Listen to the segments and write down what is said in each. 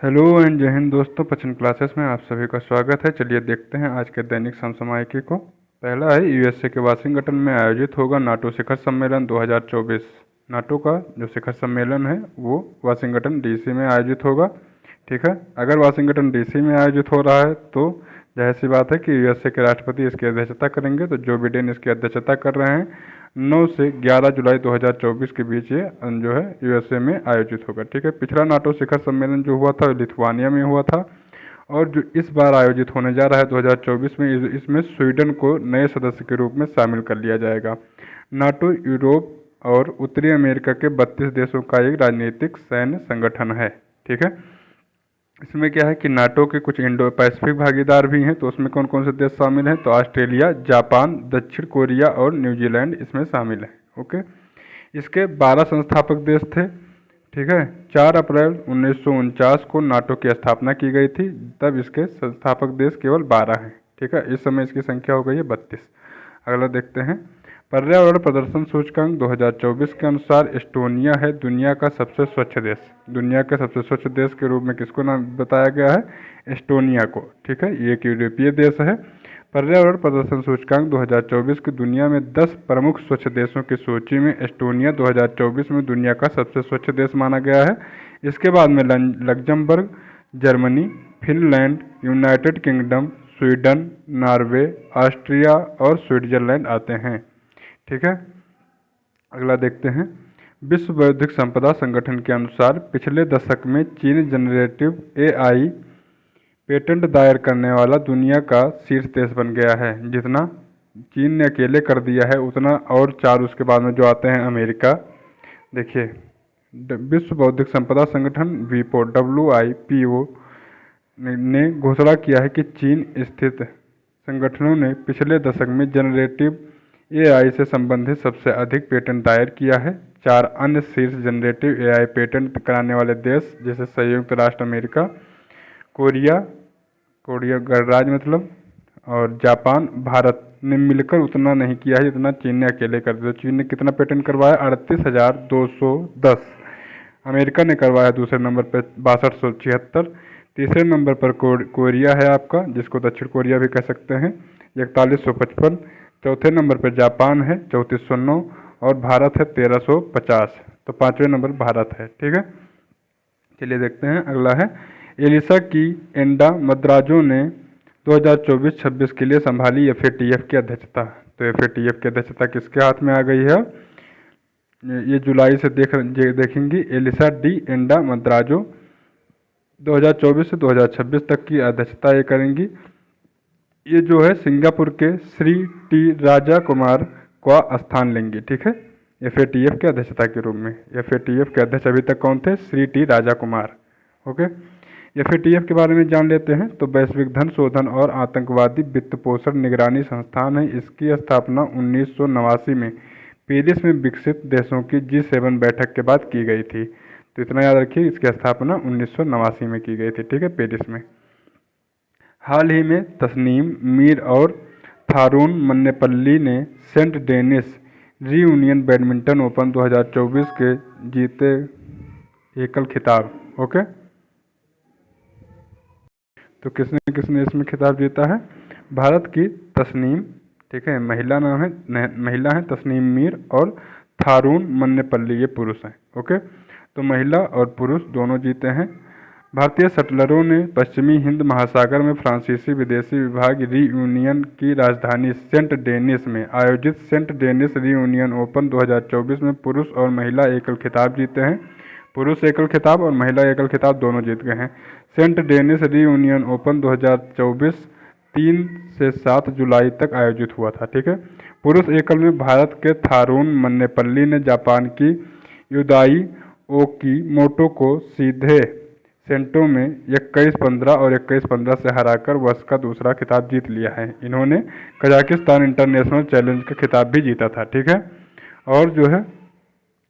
Hello and जय हिंद दोस्तों, पचन क्लासेस में आप सभी का स्वागत है। चलिए देखते हैं आज के दैनिक समसामयिकी को। पहला है यूएसए के वाशिंगटन में आयोजित होगा नाटो शिखर सम्मेलन 2024। नाटो का जो शिखर सम्मेलन है वो वाशिंगटन डीसी में आयोजित होगा। ठीक है, अगर वाशिंगटन डीसी में आयोजित हो रहा है तो जाहिर सी बात है कि यूएसए के राष्ट्रपति इसकी अध्यक्षता करेंगे। तो जो बिडेन इसकी अध्यक्षता कर रहे हैं। 9 से 11 जुलाई 2024 के बीच ये जो है यूएसए में आयोजित होगा। ठीक है, पिछला नाटो शिखर सम्मेलन जो हुआ था लिथुआनिया में हुआ था, और जो इस बार आयोजित होने जा रहा है 2024 में, इसमें स्वीडन को नए सदस्य के रूप में शामिल कर लिया जाएगा। नाटो यूरोप और उत्तरी अमेरिका के 32 देशों का एक राजनीतिक सैन्य संगठन है। ठीक है, इसमें क्या है कि नाटो के कुछ इंडो पैसिफिक भागीदार भी हैं। तो उसमें कौन कौन से देश शामिल हैं? तो ऑस्ट्रेलिया, जापान, दक्षिण कोरिया और न्यूजीलैंड इसमें शामिल है। ओके, इसके 12 संस्थापक देश थे। ठीक है, 4 अप्रैल 1949 को नाटो की स्थापना की गई थी, तब इसके संस्थापक देश केवल 12 हैं। ठीक है, इस समय इसकी संख्या हो गई है 32। अगला देखते हैं, पर्यावरण प्रदर्शन सूचकांक 2024 के अनुसार एस्टोनिया है दुनिया का सबसे स्वच्छ देश। दुनिया के सबसे स्वच्छ देश के रूप में किसको नाम बताया गया है? एस्टोनिया को। ठीक है, ये एक यूरोपीय देश है। पर्यावरण प्रदर्शन सूचकांक 2024 की दुनिया में 10 प्रमुख स्वच्छ देशों की सूची में एस्टोनिया 2024 में दुनिया का सबसे स्वच्छ देश माना गया है। इसके बाद में Luxembourg, Germany, Finland, United kingdom, Sweden, Norway, Austria और स्विट्जरलैंड आते हैं। ठीक है, अगला देखते हैं, विश्व बौद्धिक संपदा संगठन के अनुसार पिछले दशक में चीन जनरेटिव एआई पेटेंट दायर करने वाला दुनिया का शीर्ष देश बन गया है। जितना चीन ने अकेले कर दिया है उतना और 4 उसके बाद में जो आते हैं अमेरिका। देखिए, विश्व बौद्धिक संपदा संगठन वीपो WIPO ने घोषणा किया है कि चीन स्थित संगठनों ने पिछले दशक में जनरेटिव एआई से संबंधित सबसे अधिक पेटेंट दायर किया है। 4 अन्य शीर्ष जनरेटिव एआई पेटेंट कराने वाले देश जैसे संयुक्त राष्ट्र अमेरिका, कोरिया गणराज्य मतलब, और जापान, भारत ने मिलकर उतना नहीं किया है जितना चीन ने अकेले कर दिया। चीन ने कितना पेटेंट करवाया? 38,210। अमेरिका ने करवाया दूसरे नंबर पर 6276। तीसरे नंबर पर कोरिया है आपका, जिसको दक्षिण कोरिया भी कह सकते हैं, 4155। चौथे नंबर पर जापान है 3409, और भारत है 1350। तो 5वें नंबर भारत है। ठीक है, चलिए देखते हैं, अगला है एलिसा की एंडा मद्राजो ने 2024-26 के लिए संभाली FATF की अध्यक्षता। तो FATF की अध्यक्षता किसके हाथ में आ गई है? ये जुलाई से देखेंगी। एलिसा डी एंडा मद्राजो 2024 से 2026 तक की अध्यक्षता ये करेंगी। ये जो है सिंगापुर के श्री टी राजा कुमार का स्थान लेंगी। ठीक है, FATF के अध्यक्षता के रूप में। FATF के अध्यक्ष अभी तक कौन थे? Shri T Raja Kumar. Okay, FATF के बारे में जान लेते हैं। तो वैश्विक धन शोधन और आतंकवादी वित्त पोषण निगरानी संस्थान है। इसकी स्थापना 1989 में पेरिस में विकसित देशों की G7 बैठक के बाद की गई थी। तो इतना याद रखिए, इसकी स्थापना 1989 में की गई थी। ठीक है, पेरिस में। हाल ही में तस्नीम मीर और थारून मन्नेपल्ली ने Saint Denis Reunion badminton open 2024 के जीते एकल खिताब। ओके, तो किसने किसने इसमें खिताब जीता है? भारत की तस्नीम, ठीक है, महिला है तस्नीम मीर, और थारून मन्नेपल्ली ये पुरुष हैं। ओके, तो महिला और पुरुष दोनों जीते हैं। भारतीय शटलरों ने पश्चिमी हिंद महासागर में फ्रांसीसी विदेशी विभाग रीयूनियन की राजधानी सेंट डेनिस में आयोजित सेंट डेनिस रीयूनियन ओपन 2024 में पुरुष और महिला एकल खिताब जीते हैं। पुरुष एकल खिताब और महिला एकल खिताब दोनों जीत गए हैं। सेंट डेनिस रीयूनियन ओपन 2024 3 से 7 जुलाई तक आयोजित हुआ था। ठीक है, पुरुष एकल में भारत के थारून मन्नेपल्ली ने जापान की युदाई ओकीमोटो को सीधे सेंटों में 21-15 और 21-15 से हराकर वर्ष का दूसरा खिताब जीत लिया है। इन्होंने कजाकिस्तान इंटरनेशनल चैलेंज का खिताब भी जीता था। ठीक है, और जो है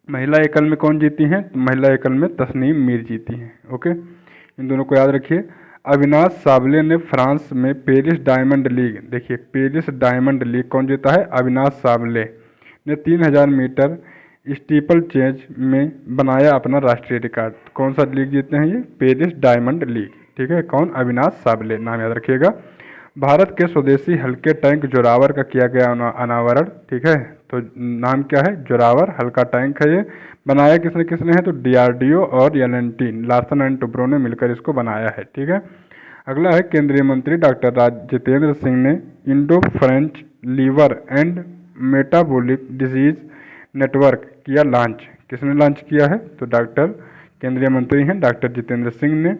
महिला एकल में कौन जीती हैं? महिला एकल में तस्नीम मीर जीती हैं। ओके, इन दोनों को याद रखिए। अविनाश सावले ने फ्रांस में पेरिस डायमंड लीग, देखिए पेरिस डायमंड लीग कौन जीता है? अविनाश सावले ने 3000 मीटर स्टीपल चेज में बनाया अपना राष्ट्रीय रिकॉर्ड। कौन सा लीग जीते हैं ये? Paris diamond league. ठीक है, कौन? अविनाश साबले, नाम याद रखिएगा। भारत के स्वदेशी हल्के टैंक जोरावर का किया गया अनावरण। ठीक है, तो नाम क्या है? जोरावर हल्का टैंक है। ये बनाया किसने किसने है? तो डीआरडीओ और एल&टी लार्सन एंड टुब्रो ने मिलकर इसको बनाया है। ठीक है, अगला है केंद्रीय मंत्री डॉक्टर जितेंद्र सिंह ने Indo French liver and metabolic disease network किया लॉन्च। किसने लॉन्च किया है? तो केंद्रीय मंत्री हैं डॉक्टर जितेंद्र सिंह ने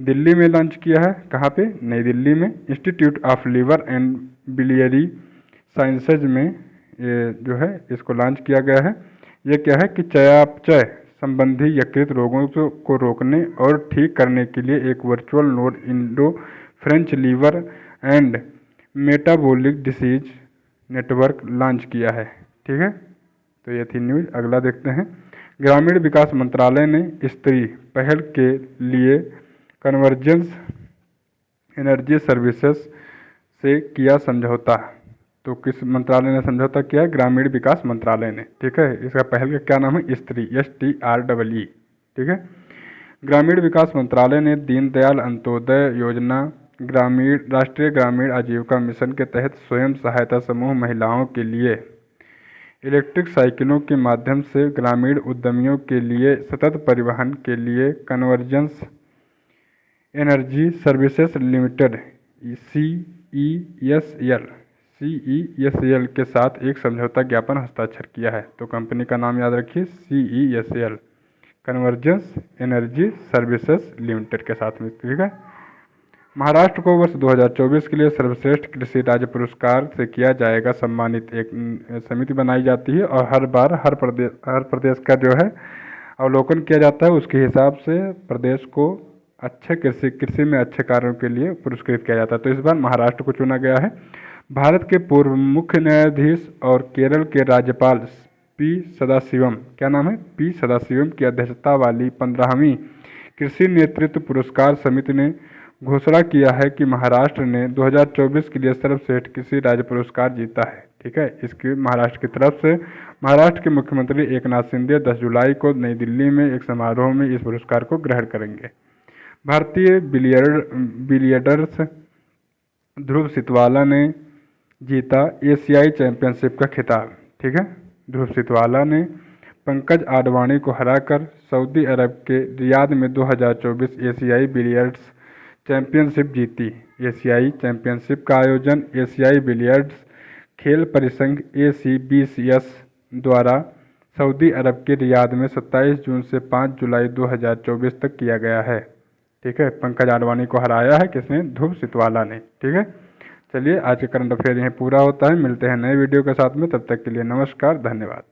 दिल्ली में लॉन्च किया है। कहाँ पे? नई दिल्ली में institute of liver and biliary sciences में ये जो है इसको लॉन्च किया गया है। ये क्या है कि चयापचय संबंधी यकृत रोगों को रोकने और ठीक करने के लिए एक virtual node Indo French liver and metabolic disease network launch किया है। ठीक है, तो ये थी न्यूज़। अगला देखते हैं। ग्रामीण विकास मंत्रालय ने स्त्री पहल के लिए कन्वर्जेंस एनर्जी सर्विसेज से किया समझौता। तो किस मंत्रालय ने समझौता किया है? ग्रामीण विकास मंत्रालय ने। ठीक है, इसका पहल का क्या नाम है? स्त्री, STREE। ठीक है, ग्रामीण विकास मंत्रालय ने दीनदयाल अंत्योदय योजना राष्ट्रीय ग्रामीण आजीविका मिशन के तहत स्वयं सहायता समूह महिलाओं के लिए इलेक्ट्रिक साइकिलों के माध्यम से ग्रामीण उद्यमियों के लिए सतत परिवहन के लिए convergence energy services limited CESL के साथ एक समझौता ज्ञापन हस्ताक्षर किया है। तो कंपनी का नाम याद रखिए, CESL convergence energy services limited के साथ में। ठीक है, महाराष्ट्र को वर्ष 2024 के लिए सर्वश्रेष्ठ कृषि राज्य पुरस्कार से किया जाएगा सम्मानित। एक समिति बनाई जाती है और हर बार हर प्रदेश का जो है अवलोकन किया जाता है। उसके हिसाब से प्रदेश को अच्छे कृषि में अच्छे कार्यों के लिए पुरस्कृत किया जाता है। तो इस बार महाराष्ट्र को चुना गया है। भारत के पूर्व मुख्य न्यायाधीश और केरल के राज्यपाल पी सदाशिवम, क्या नाम है? पी सदाशिवम की अध्यक्षता वाली 15वीं कृषि नेतृत्व पुरस्कार समिति ने घोषणा किया है कि महाराष्ट्र ने 2024 के लिए सर्वश्रेष्ठ कृषि राज्य पुरस्कार जीता है। ठीक है, इसकी महाराष्ट्र की तरफ से महाराष्ट्र के मुख्यमंत्री एकनाथ शिंदे 10 जुलाई को नई दिल्ली में एक समारोह में इस पुरस्कार को ग्रहण करेंगे। भारतीय बिलियर्डर्स ध्रुव सितवाला ने जीता एशियाई चैंपियनशिप का खिताब। ठीक है, ध्रुव सितवाला ने पंकज आडवाणी को हराकर सऊदी अरब के रियाद में 2024 एशियाई बिलियर्ड्स चैंपियनशिप जीती। एशियाई चैंपियनशिप का आयोजन एशियाई बिलियर्ड्स खेल परिसंघ ACBCS द्वारा सऊदी अरब के रियाद में 27 जून से 5 जुलाई 2024 तक किया गया है। ठीक है, पंकज आडवाणी को हराया है किसने? ध्रुव सितवाला ने। ठीक है, चलिए आज के करंट अफेयर यहीं पूरा होता है। मिलते हैं नए वीडियो के साथ में, तब तक के लिए नमस्कार, धन्यवाद।